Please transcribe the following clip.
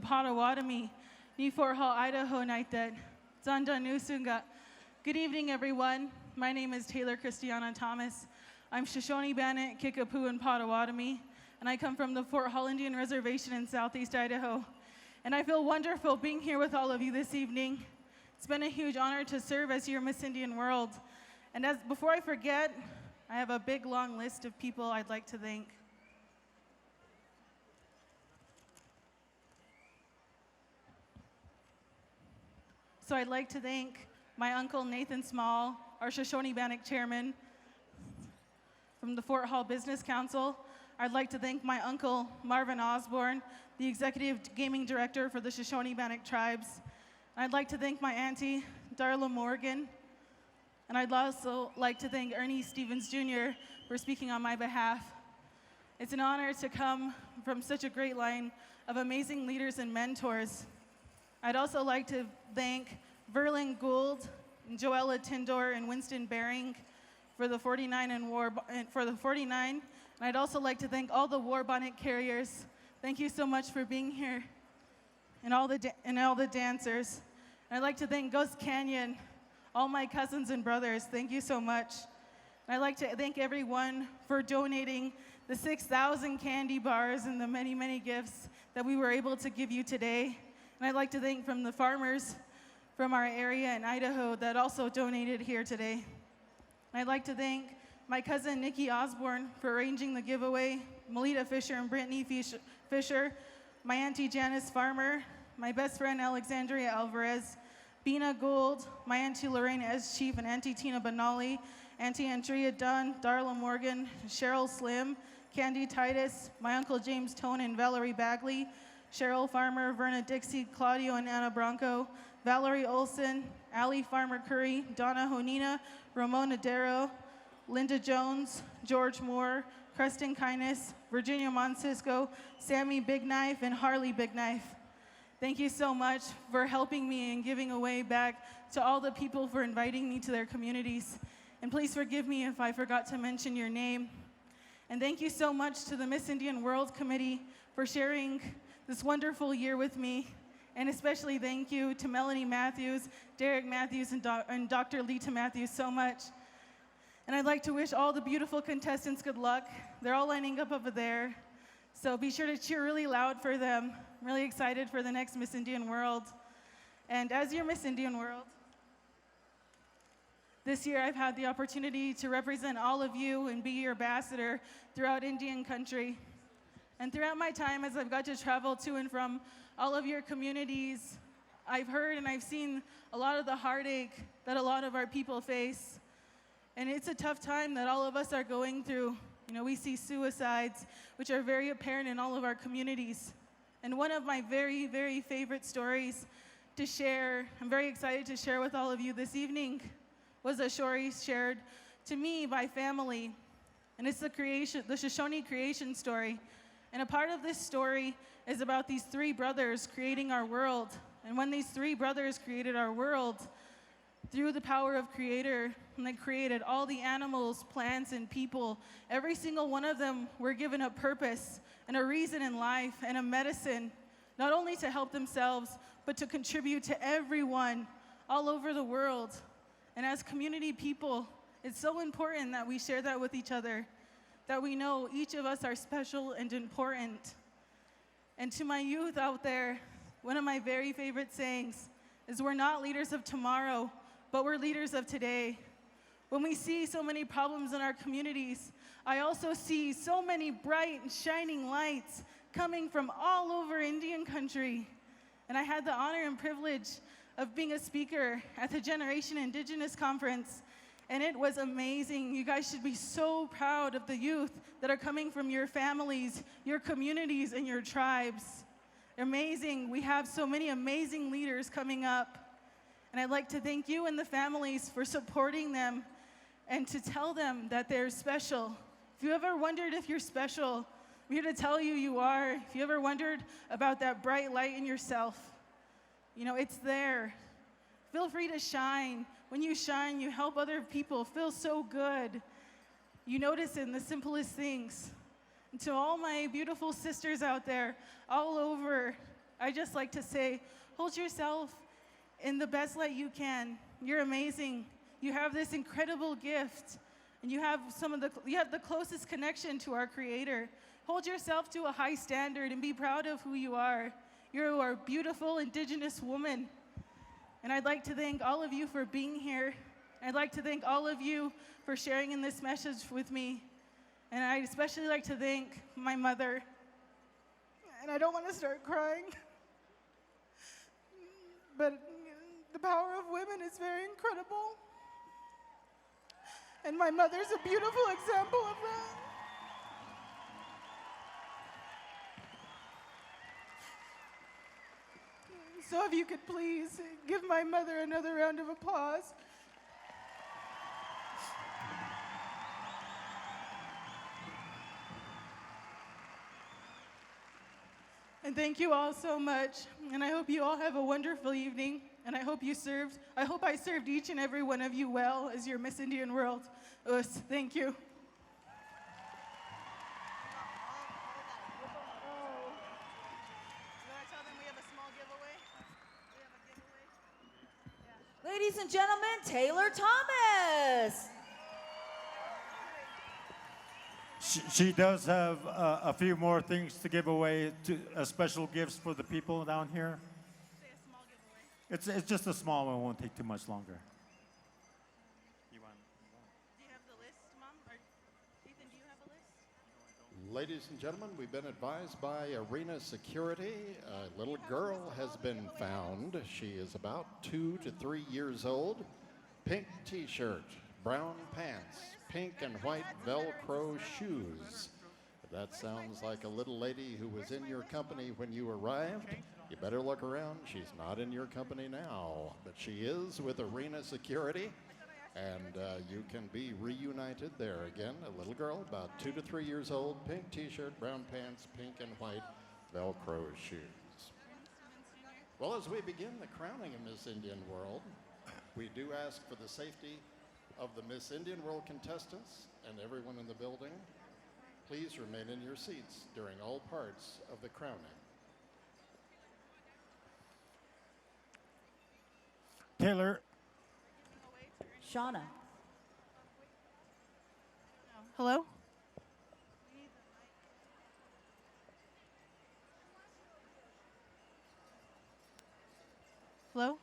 Potawatomi, ni Fort Hall, Idaho, Naitet, Zanda Nusunga. Good evening, everyone. My name is Taylor Christiana Thomas. I'm Shoshone Bannock, Kickapoo, and Potawatomi, and I come from the Fort Hall Indian Reservation in Southeast Idaho. And I feel wonderful being here with all of you this evening. It's been a huge honor to serve as your Miss Indian World. And before I forget, I have a big, long list of people I'd like to thank. So I'd like to thank my uncle Nathan Small, our Shoshone Bannock chairman from the Fort Hall Business Council. I'd like to thank my uncle Marvin Osborne, the executive gaming director for the Shoshone Bannock tribes. I'd like to thank my auntie, Darla Morgan. And I'd also like to thank Ernie Stevens Jr. for speaking on my behalf. It's an honor to come from such a great line of amazing leaders and mentors. I'd also like to thank Verlin Gould, Joella Tindor, and Winston Bering for the 49 and I'd also like to thank all the war bonnet carriers. Thank you so much for being here, and all the dancers. And I'd like to thank Ghost Canyon, all my cousins and brothers. Thank you so much. And I'd like to thank everyone for donating the 6,000 candy bars and the many, many gifts that we were able to give you today. And I'd like to thank from the farmers from our area in Idaho that also donated here today. And I'd like to thank my cousin Nikki Osborne for arranging the giveaway, Melita Fisher and Brittany Fisher, my auntie Janice Farmer, my best friend Alexandria Alvarez, Bina Gould, my auntie Lorraine S. Chief and auntie Tina Benali, auntie Andrea Dunn, Darla Morgan, Cheryl Slim, Candy Titus, my uncle James Tone and Valerie Bagley, Cheryl Farmer, Verna Dixie, Claudio and Anna Bronco, Valerie Olson, Allie Farmer Curry, Donna Honina, Ramona Darrow, Linda Jones, George Moore, Preston Kindness, Virginia Moncisco, Sammy Big Knife, and Harley Big Knife. Thank you so much for helping me and giving away back to all the people for inviting me to their communities. And please forgive me if I forgot to mention your name. And thank you so much to the Miss Indian World Committee for sharing this wonderful year with me. And especially thank you to Melanie Matthews, Derek Matthews, and Dr. Lita Matthews so much. And I'd like to wish all the beautiful contestants good luck. They're all lining up over there. So be sure to cheer really loud for them. I'm really excited for the next Miss Indian World. And as your Miss Indian World, this year I've had the opportunity to represent all of you and be your ambassador throughout Indian country. And throughout my time, as I've got to travel to and from all of your communities, I've heard and I've seen a lot of the heartache that a lot of our people face. And it's a tough time that all of us are going through. You know, we see suicides, which are very apparent in all of our communities. And one of my very, very favorite stories to share, I'm very excited to share with all of you this evening, was a story shared to me by family. And it's the Shoshone creation story. And a part of this story is about these three brothers creating our world. And when these three brothers created our world, through the power of Creator, and they created all the animals, plants, and people, every single one of them were given a purpose and a reason in life and a medicine, not only to help themselves, but to contribute to everyone all over the world. And as community people, it's so important that we share that with each other, that we know each of us are special and important. And to my youth out there, one of my very favorite sayings is, we're not leaders of tomorrow, but we're leaders of today. When we see so many problems in our communities, I also see so many bright and shining lights coming from all over Indian country. And I had the honor and privilege of being a speaker at the Generation Indigenous Conference. And it was amazing. You guys should be so proud of the youth that are coming from your families, your communities, and your tribes. Amazing. We have so many amazing leaders coming up. And I'd like to thank you and the families for supporting them and to tell them that they're special. If you ever wondered if you're special, I'm here to tell you you are. If you ever wondered about that bright light in yourself, you know, it's there. Feel free to shine. When you shine, you help other people feel so good. You notice in the simplest things. And to all my beautiful sisters out there, all over I just like to say, hold yourself in the best light you can. You're amazing. You have this incredible gift, and you have the closest connection to our Creator. Hold yourself to a high standard and be proud of who you are. You are a beautiful Indigenous woman. And I'd like to thank all of you for being here. I'd like to thank all of you for sharing in this message with me. And I'd especially like to thank my mother. And I don't want to start crying, but the power of women is very incredible. And my mother's a beautiful example of that. So if you could please give my mother another round of applause. And thank you all so much. And I hope you all have a wonderful evening. And I hope I served each and every one of you well as your Miss Indian World. Thank you. Ladies and gentlemen, Taylor Thomas. She does have a few more things to give away, special gifts for the people down here. Say a small giveaway. It's just a small one, won't take too much longer. Do you have the list, Mom? Or Ethan, do you have a list? Ladies and gentlemen, we've been advised by Arena Security. A little girl has been found. She is about 2 to 3 years old. Pink t-shirt, brown pants, pink and white Velcro shoes. If that sounds like a little lady who was in your company when you arrived, you better look around. She's not in your company now, but she is with Arena Security. And you can be reunited there again. A little girl, about 2 to 3 years old, pink t-shirt, brown pants, pink and white Velcro shoes. Well, as we begin the crowning of Miss Indian World, we do ask for the safety of the Miss Indian World contestants and everyone in the building. Please remain in your seats during all parts of the crowning. Taylor. Shauna. Hello? Hello?